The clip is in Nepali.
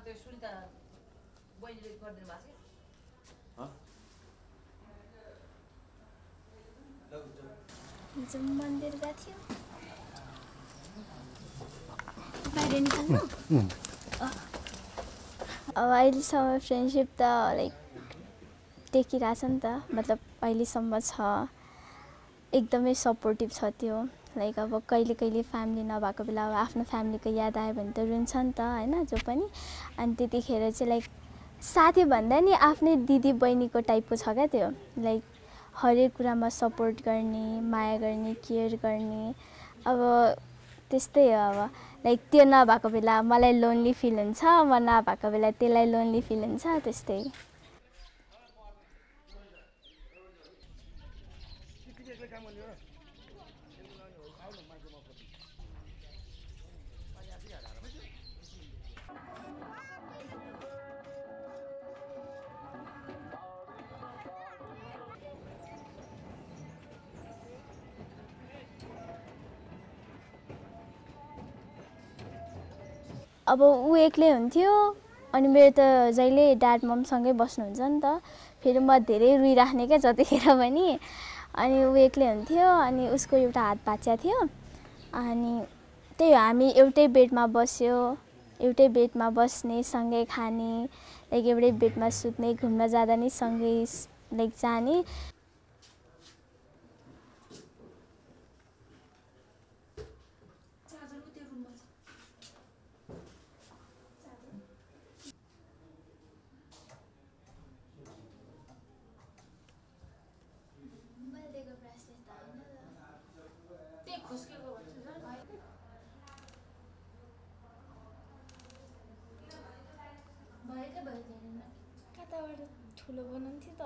त्यो सुनिता बहिनीले गरिदिनु भएको हिजो मन्दिर गएको थियो बाहिर निकाल्नु अब अहिलेसम्म फ्रेन्डसिप त लाइक टेकिरहेछ नि त मतलब अहिलेसम्म छ एकदमै सपोर्टिभ छ त्यो लाइक अब कहिले कहिले फ्यामिली नभएको बेला अब आफ्नो फ्यामिलीको याद आयो भने त रुन्छ नि त होइन जो पनि अनि त्यतिखेर चाहिँ लाइक साथी भन्दा नि आफ्नै दिदी बहिनीको टाइपको छ क्या त्यो लाइक हरेक कुरामा सपोर्ट गर्ने माया गर्ने केयर गर्ने अब त्यस्तै हो अब लाइक त्यो नभएको बेला मलाई लोन्ली फिल हुन्छ म नभएको बेला त्यसलाई लोन्ली फिल हुन्छ त्यस्तै अब ऊ एक्लै हुन्थ्यो अनि मेरो त जहिले ड्याड ममसँगै बस्नुहुन्छ नि त फेरि म धेरै रुइराख्ने क्या जतिखेर पनि अनि ऊ एक्लै हुन्थ्यो अनि उसको एउटा हात भाँचिएको थियो अनि त्यही हो हामी एउटै बेडमा बस्यो एउटै बेडमा बस्ने सँगै खाने लाइक एउटै बेडमा सुत्ने घुम्न जाँदा नि सँगै लाइक जाने कताबाट ठुलो बनाउँथ्यो त